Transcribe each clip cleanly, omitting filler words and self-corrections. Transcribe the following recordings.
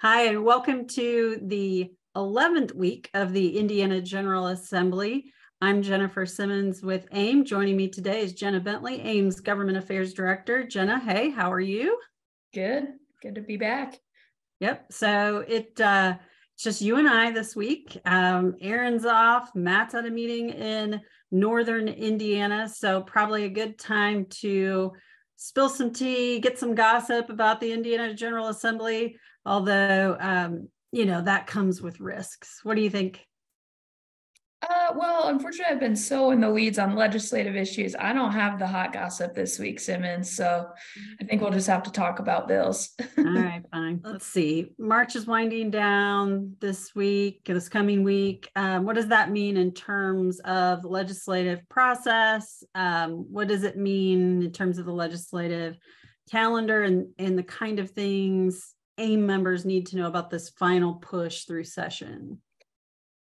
Hi, and welcome to the 11th week of the Indiana General Assembly. I'm Jennifer Simmons with AIM. Joining me today is Jenna Bentley, AIM's Government Affairs Director. Jenna, hey, how are you? Good to be back. Yep, so it's just you and I this week. Aaron's off, Matt's at a meeting in Northern Indiana, so probably a good time to spill some tea, get some gossip about the Indiana General Assembly. Although, that comes with risks. What do you think? Well, unfortunately, I've been so in the weeds on legislative issues. I don't have the hot gossip this week, Simmons. So I think we'll just have to talk about bills. All right, fine. Let's see. March is winding down this coming week. What does that mean in terms of the legislative process? What does it mean in terms of the legislative calendar and the kind of things AIM members need to know about this final push through session?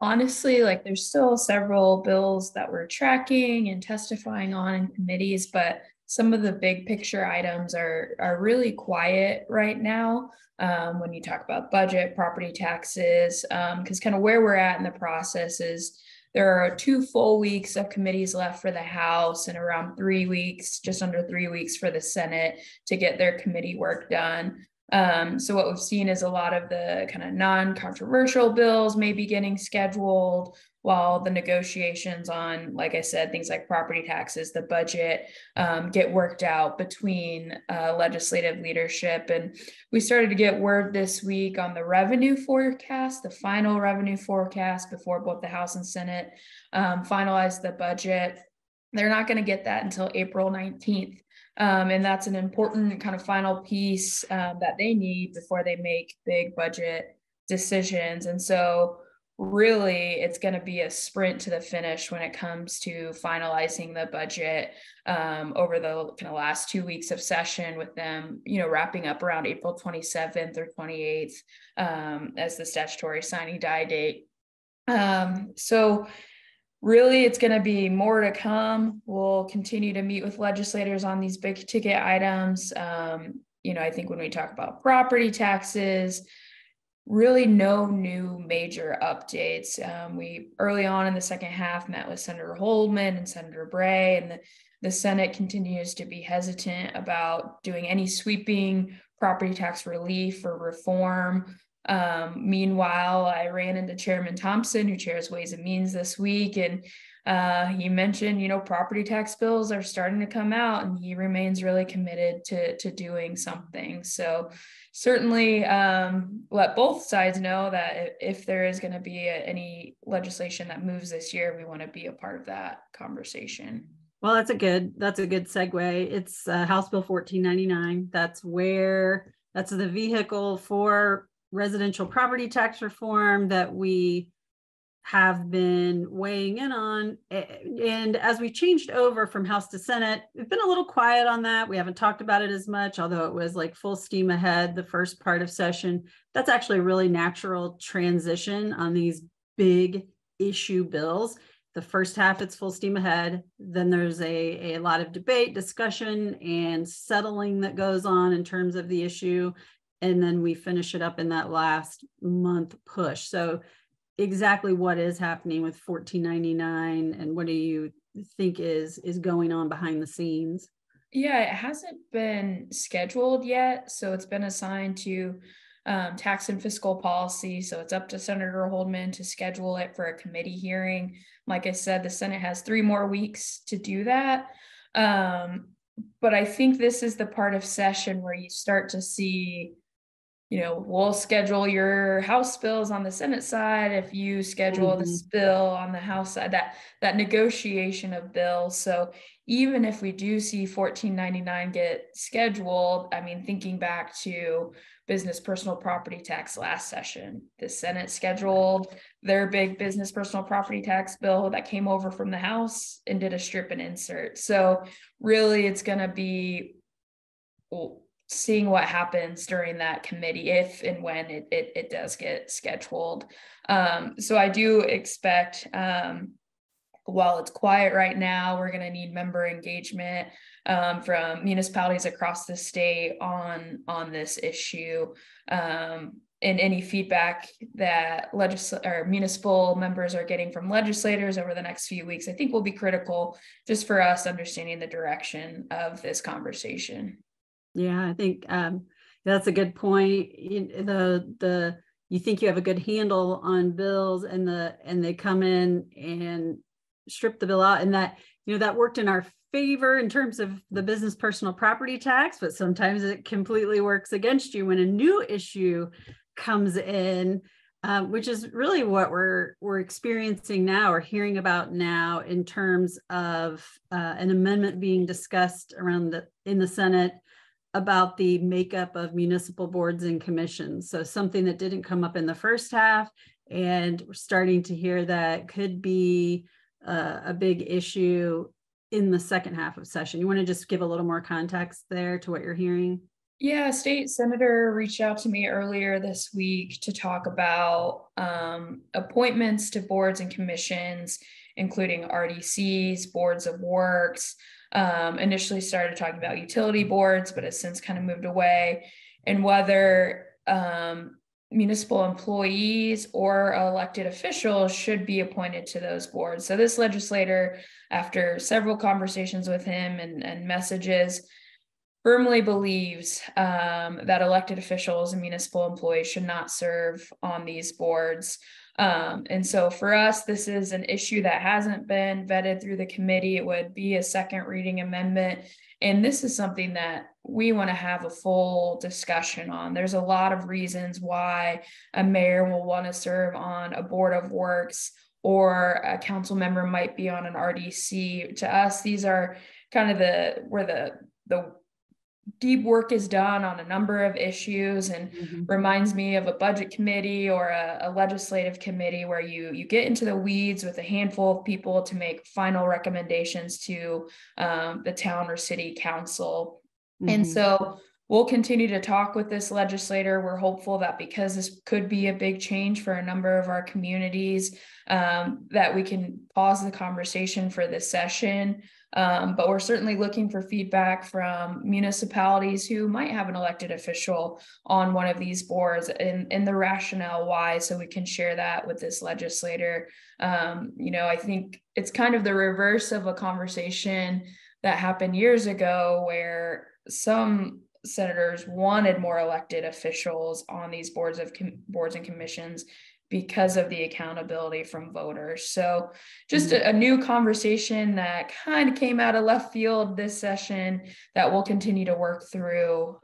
Honestly, there's still several bills that we're tracking and testifying on in committees, but some of the big picture items are really quiet right now. When you talk about budget, property taxes, because kind of where we're at in the process is there are 2 full weeks of committees left for the House and around 3 weeks, just under 3 weeks for the Senate to get their committee work done. So what we've seen is a lot of the kind of non-controversial bills may be getting scheduled while the negotiations on, like I said, things like property taxes, the budget, get worked out between legislative leadership. And we started to get word this week on the revenue forecast, the final revenue forecast before both the House and Senate finalize the budget. They're not going to get that until April 19th. And that's an important kind of final piece that they need before they make big budget decisions. And so really it's going to be a sprint to the finish when it comes to finalizing the budget over the kind of last 2 weeks of session, with them, wrapping up around April 27th or 28th as the statutory signing die date. So really, it's going to be more to come. We'll continue to meet with legislators on these big ticket items. I think when we talk about property taxes, really no new major updates. We early on in the second half met with Senator Holdman and Senator Bray, and the Senate continues to be hesitant about doing any sweeping property tax relief or reform. Meanwhile, I ran into Chairman Thompson, who chairs Ways and Means, this week, and he mentioned, property tax bills are starting to come out, and he remains really committed to doing something. So certainly let both sides know that if there is going to be any legislation that moves this year, we want to be a part of that conversation. Well, that's a good segue. It's House Bill 1499. That's the vehicle for residential property tax reform that we have been weighing in on. And as we changed over from House to Senate, we've been a little quiet on that. We haven't talked about it as much, although it was like full steam ahead the first part of session. That's actually a really natural transition on these big issue bills. The first half, it's full steam ahead. Then there's a lot of debate, discussion, and settling that goes on in terms of the issue. And then we finish it up in that last month push. So exactly what is happening with 1499, and what do you think is going on behind the scenes? Yeah, it hasn't been scheduled yet. So it's been assigned to tax and fiscal policy. So it's up to Senator Holdman to schedule it for a committee hearing. Like I said, the Senate has 3 more weeks to do that. But I think this is the part of session where you start to see, we'll schedule your House bills on the Senate side if you schedule this bill on the House side, that negotiation of bills. So even if we do see 1499 get scheduled, I mean, thinking back to business personal property tax last session, the Senate scheduled their big business personal property tax bill that came over from the House and did a strip and insert. So really it's going to be seeing what happens during that committee, if and when it does get scheduled. So I do expect, while it's quiet right now, we're going to need member engagement from municipalities across the state on this issue. any feedback that municipal members are getting from legislators over the next few weeks, I think will be critical just for us understanding the direction of this conversation. Yeah, I think that's a good point. You think you have a good handle on bills, and they come in and strip the bill out, and that worked in our favor in terms of the business personal property tax, but sometimes it completely works against you when a new issue comes in, which is really what we're experiencing now or hearing about now in terms of an amendment being discussed in the Senate about the makeup of municipal boards and commissions. So something that didn't come up in the first half, and we're starting to hear that could be a big issue in the second half of session. You want to just give a little more context there to what you're hearing? Yeah, state senator reached out to me earlier this week to talk about appointments to boards and commissions, including RDCs, boards of works. Initially started talking about utility boards, but has since kind of moved away, and whether municipal employees or elected officials should be appointed to those boards. So this legislator, after several conversations with him and messages, firmly believes that elected officials and municipal employees should not serve on these boards. And so for us, this is an issue that hasn't been vetted through the committee. It would be a second reading amendment. And this is something that we want to have a full discussion on. There's a lot of reasons why a mayor will want to serve on a board of works, or a council member might be on an RDC. To us, these are kind of where the deep work is done on a number of issues, and reminds me of a budget committee or a legislative committee where you get into the weeds with a handful of people to make final recommendations to the town or city council. And so we'll continue to talk with this legislator. We're hopeful that because this could be a big change for a number of our communities, that we can pause the conversation for this session. But we're certainly looking for feedback from municipalities who might have an elected official on one of these boards, and the rationale why, so we can share that with this legislator. I think it's kind of the reverse of a conversation that happened years ago, where some senators wanted more elected officials on these boards and commissions because of the accountability from voters. So just a new conversation that kind of came out of left field this session that we'll continue to work through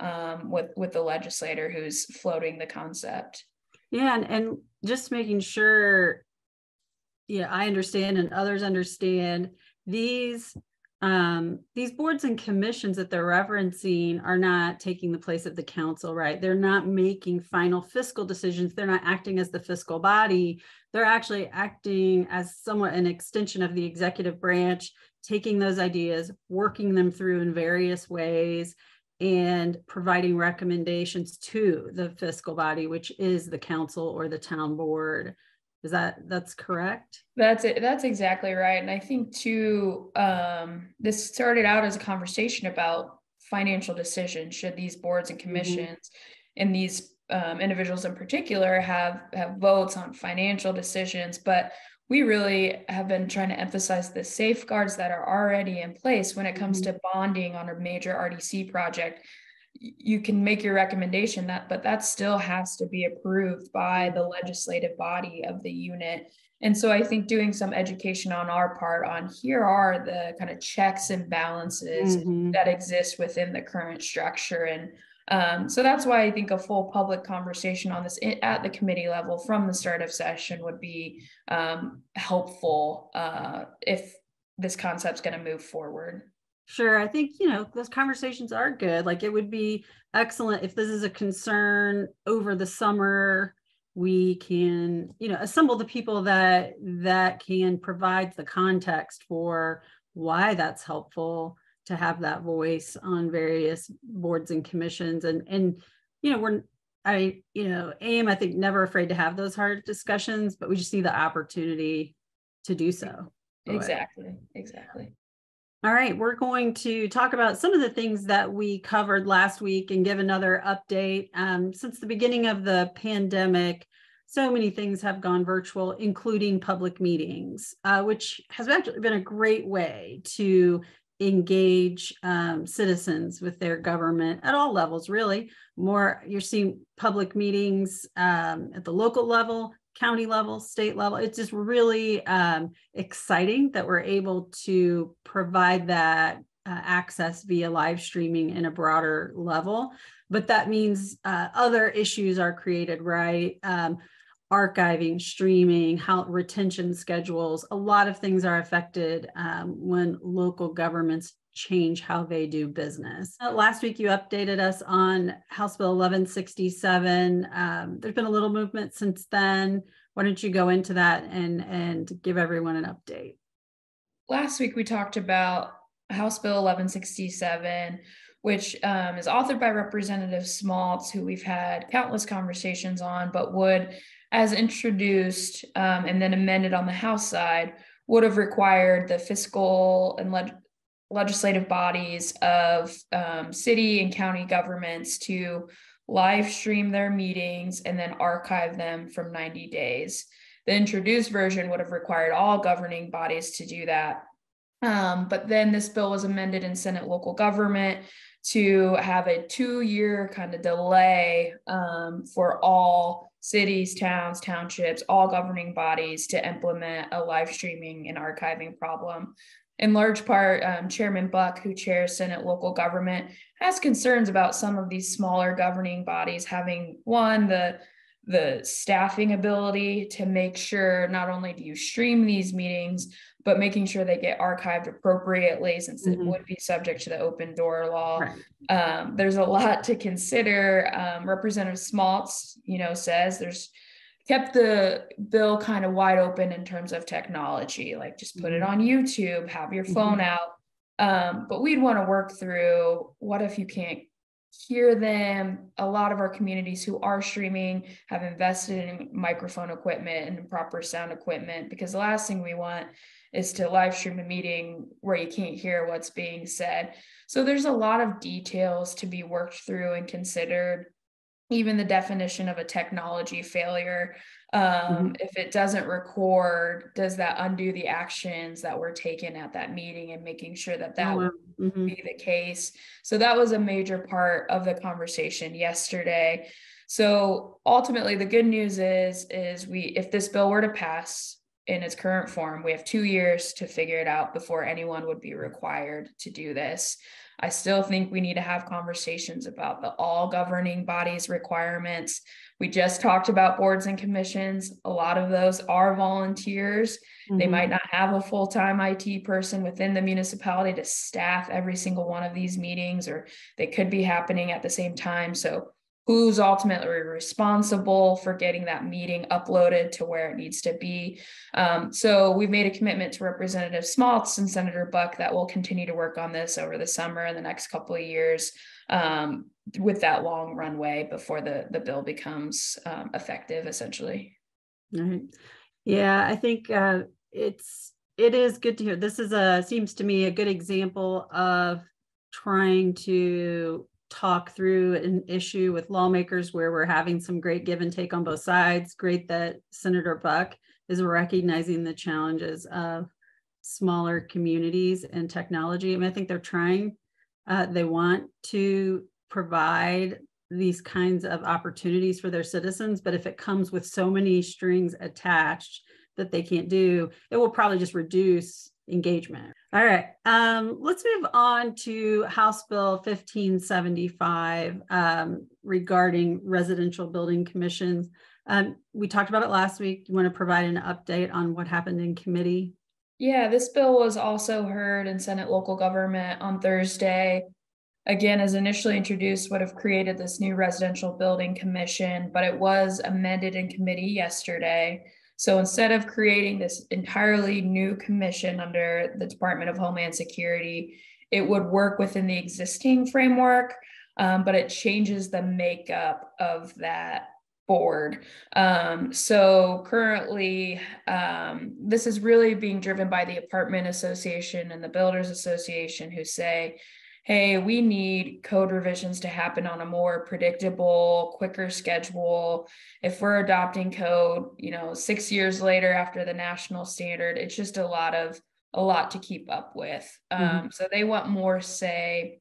with the legislator who's floating the concept. Yeah, and just making sure, I understand and others understand these boards and commissions that they're referencing are not taking the place of the council, right? They're not making final fiscal decisions. They're not acting as the fiscal body. They're actually acting as somewhat an extension of the executive branch, taking those ideas, working them through in various ways, and providing recommendations to the fiscal body, which is the council or the town board. That's correct? That's it. That's exactly right. And I think too, this started out as a conversation about financial decisions. Should these boards and commissions and these individuals in particular have votes on financial decisions? But we really have been trying to emphasize the safeguards that are already in place when it comes to bonding on a major RDC project. You can make your recommendation, but that still has to be approved by the legislative body of the unit. And so I think doing some education on our part on here are the kind of checks and balances that exist within the current structure. And so that's why I think a full public conversation on this at the committee level from the start of session would be helpful if this concept's going to move forward. Sure. I think, those conversations are good. Like, it would be excellent if this is a concern over the summer, we can, assemble the people that can provide the context for why that's helpful to have that voice on various boards and commissions. And AIM, I think, never afraid to have those hard discussions, but we just need the opportunity to do so. Exactly. All right, we're going to talk about some of the things that we covered last week and give another update. Since the beginning of the pandemic, so many things have gone virtual, including public meetings, which has actually been a great way to engage citizens with their government at all levels, really. You're seeing public meetings at the local level, county level, state level. It's just really exciting that we're able to provide that access via live streaming in a broader level. But that means other issues are created, right? Archiving, streaming, how retention schedules, a lot of things are affected when local governments change how they do business. Last week, you updated us on House Bill 1167. There's been a little movement since then. Why don't you go into that and give everyone an update? Last week, we talked about House Bill 1167, which is authored by Representative Smaltz, who we've had countless conversations on, but as introduced and then amended on the House side, would have required the fiscal and legislative bodies of city and county governments to live stream their meetings and then archive them from 90 days. The introduced version would have required all governing bodies to do that. But then this bill was amended in Senate Local Government to have a 2-year kind of delay for all cities, towns, townships, all governing bodies to implement a live streaming and archiving problem. In large part, Chairman Buck, who chairs Senate Local Government, has concerns about some of these smaller governing bodies having, one, the staffing ability to make sure not only do you stream these meetings, but making sure they get archived appropriately, since it would be subject to the open door law. Right. There's a lot to consider. Representative Smaltz, says there's kept the bill kind of wide open in terms of technology, like just put it on YouTube, have your phone out. But we'd want to work through, what if you can't hear them? A lot of our communities who are streaming have invested in microphone equipment and proper sound equipment, because the last thing we want is to live stream a meeting where you can't hear what's being said. So there's a lot of details to be worked through and considered. Even the definition of a technology failure. If it doesn't record, does that undo the actions that were taken at that meeting, and making sure that would be the case. So that was a major part of the conversation yesterday. So ultimately, the good news is if this bill were to pass in its current form, we have 2 years to figure it out before anyone would be required to do this. I still think we need to have conversations about the all governing bodies requirements. We just talked about boards and commissions. A lot of those are volunteers. They might not have a full-time IT person within the municipality to staff every single one of these meetings, or they could be happening at the same time. So who's ultimately responsible for getting that meeting uploaded to where it needs to be? So we've made a commitment to Representative Smaltz and Senator Buck that we'll continue to work on this over the summer and the next couple of years, with that long runway before the bill becomes effective, essentially. All right. Yeah, I think it is good to hear. This seems to me a good example of trying to talk through an issue with lawmakers where we're having some great give and take on both sides. Great that Senator Buck is recognizing the challenges of smaller communities and technology. I mean, I think they're trying, they want to provide these kinds of opportunities for their citizens, but if it comes with so many strings attached that they can't do, it will probably just reduce engagement. All right, let's move on to House Bill 1575 regarding residential building commissions. We talked about it last week. You want to provide an update on what happened in committee? Yeah, this bill was also heard in Senate Local Government on Thursday. Again, as initially introduced, would have created this new residential building commission, but it was amended in committee yesterday. So instead of creating this entirely new commission under the Department of Homeland Security, it would work within the existing framework, but it changes the makeup of that board. So currently, this is really being driven by the apartment association and the builders association, who say, hey, we need code revisions to happen on a more predictable, quicker schedule. If we're adopting code, 6 years later after the national standard, it's just a lot to keep up with. So they want more say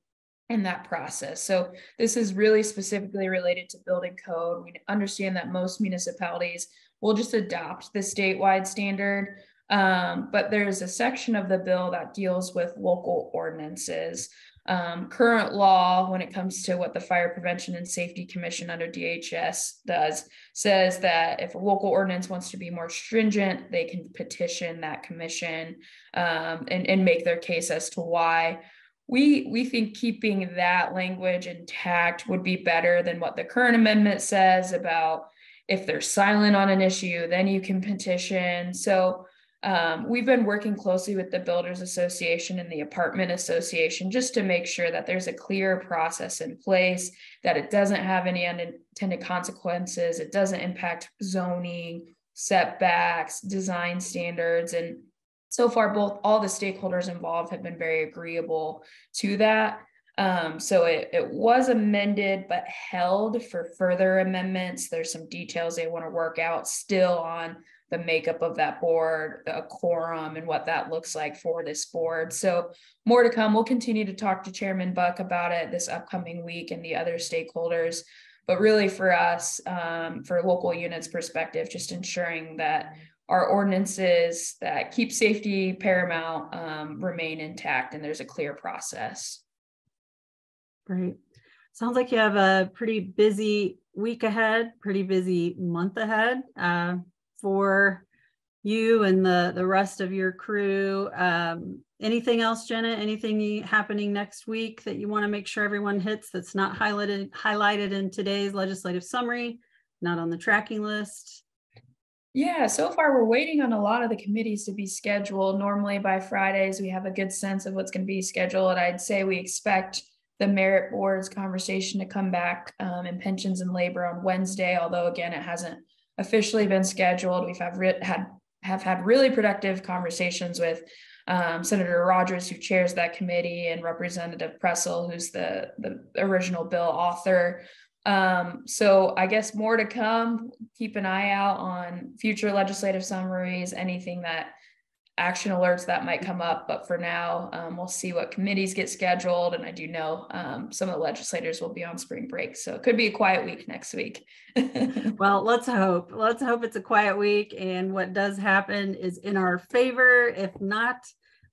in that process. So this is really specifically related to building code. We understand that most municipalities will just adopt the statewide standard, but there's a section of the bill that deals with local ordinances. Current law, when it comes to what the Fire Prevention and Safety Commission under DHS does, says that if a local ordinance wants to be more stringent, they can petition that commission and make their case as to why. We think keeping that language intact would be better than what the current amendment says about if they're silent on an issue, then you can petition. So we've been working closely with the Builders Association and the Apartment Association just to make sure that there's a clear process in place, that it doesn't have any unintended consequences, it doesn't impact zoning, setbacks, design standards. And so far, all the stakeholders involved have been very agreeable to that. So it was amended, but held for further amendments. There's some details they want to work out still on the makeup of that board, a quorum, and what that looks like for this board. So more to come. We'll continue to talk to Chairman Buck about it this upcoming week and the other stakeholders. But really for us, for local units perspective, just ensuring that our ordinances that keep safety paramount remain intact and there's a clear process. Great. Sounds like you have a pretty busy week ahead, pretty busy month ahead for you and the rest of your crew. Anything else, Jenna? Anything happening next week that you want to make sure everyone hits that's not highlighted in today's legislative summary, not on the tracking list? Yeah, so far we're waiting on a lot of the committees to be scheduled. Normally by Fridays, we have a good sense of what's going to be scheduled. And I'd say we expect the merit board's conversation to come back in pensions and labor on Wednesday, although again, it hasn't officially been scheduled. We've had really productive conversations with Senator Rogers, who chairs that committee, and Representative Pressel, who's the original bill author. So I guess more to come. Keep an eye out on future legislative summaries, anything that action alerts that might come up. But for now, we'll see what committees get scheduled. And I do know some of the legislators will be on spring break. So it could be a quiet week next week. Well, let's hope. Let's hope it's a quiet week and what does happen is in our favor. If not,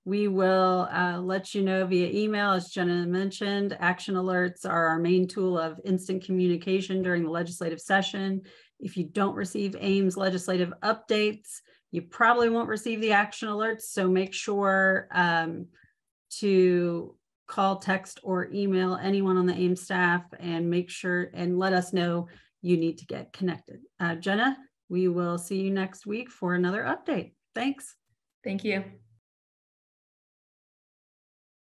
we will let you know via email. As Jenna mentioned, action alerts are our main tool of instant communication during the legislative session. If you don't receive Ames legislative updates, you probably won't receive the action alerts. So make sure to call, text, or email anyone on the Ames staff and make sure and let us know you need to get connected. Jenna, we will see you next week for another update. Thanks. Thank you.